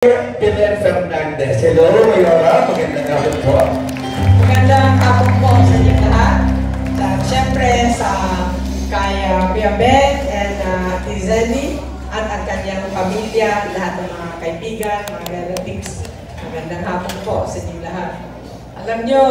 Pilar Fernandez. Hello, Mayora. Magandang hapon po. Magandang hapon po sa inyo lahat. Siyempre sa kay Kuya Ben and Tizeni at ang kanyang pamilya, lahat ng mga kaibigan, mga relatives. Magandang hapon po sa inyo lahat. Alam nyo,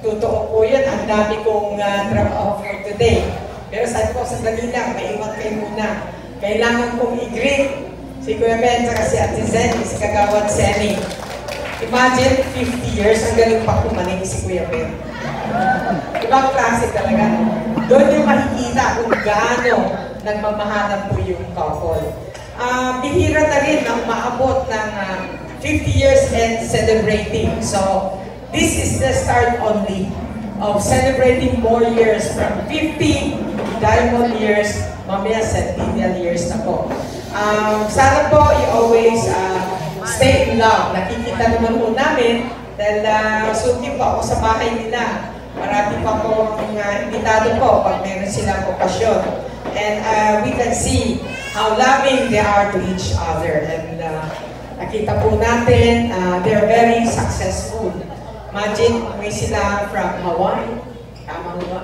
totoo po yan, ang dami kong trabaho for today. Pero sabi ko, sandali lang, maiwan kayo muna. Kailangan kong i-greet si Kuya Ben at si Ate Zen, si Kagawad Seni. Imagine, 50 years, ang galing pa kumanig si Kuya Ben. Ibang klase talaga. Doon yung makikita kung gaano nagmamahalan po yung couple. Bihira na rin ang maabot ng 50 years and celebrating. So, this is the start only of celebrating more years from 50 diamond years, mamaya centennial years na po. Sana po you always stay in love. Nakikita naman po namin dahil suki po ako sa bahay nila. Marami pa po invitado po pag meron silang okasyon. And we can see how loving they are to each other. And nakita po natin, they're very successful. Imagine, may sila from Hawaii. Tama ba?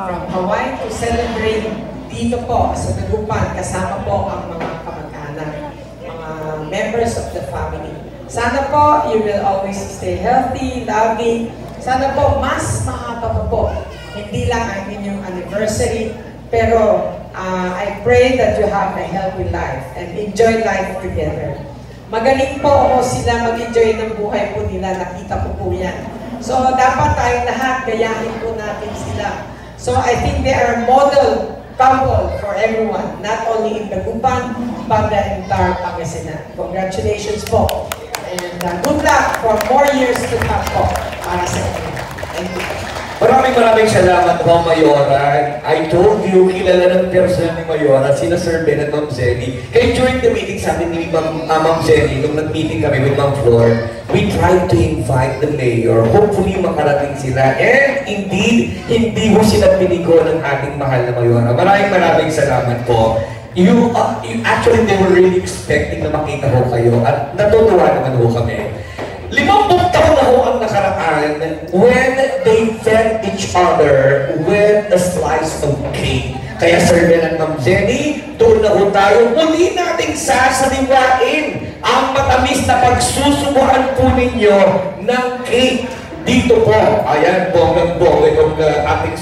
From Hawaii to celebrate dito po sa Dagupan, kasama po ang mga kamag-anak, mga members of the family. Sana po, you will always stay healthy, loving. Sana po, mas mahaba pa po. Hindi lang ang inyong anniversary, pero I pray that you have a healthy life and enjoy life together. Magaling po sila mag-enjoy ng buhay po nila, nakita po po yan. So, dapat tayong lahat, gayahin po natin sila. So, I think they are model couple for everyone, not only in Dagupan, but the entire Pangasinan. Congratulations po. And good luck for more years to come po para sa inyo. Thank you. Maraming salamat po, Mayora. I told you, kilala ng person ni Mayora, sila Sir Ben at Ma'am Zenny. Kaya during the meeting, sabi ni Ma'am Zenny, nung nag-meeting kami with Ma'am Flor, we tried to invite the mayor. Hopefully, makarating sila. And indeed, hindi mo sila pinigo ng ating mahal na Mayora. Maraming salamat po. Actually, they were really expecting na makita ho kayo at natutuwa naman ho kami. 50 taon na ho ang nakaraan when they fed each other with a slice of cake. Kaya Sir Ben at Ma'am Zenny, doon na ho tayo muli nating sasaliwain ang matamis na pagsusubuan po ninyo ng cake. Dito po, ayan, bonggang-bonggang ating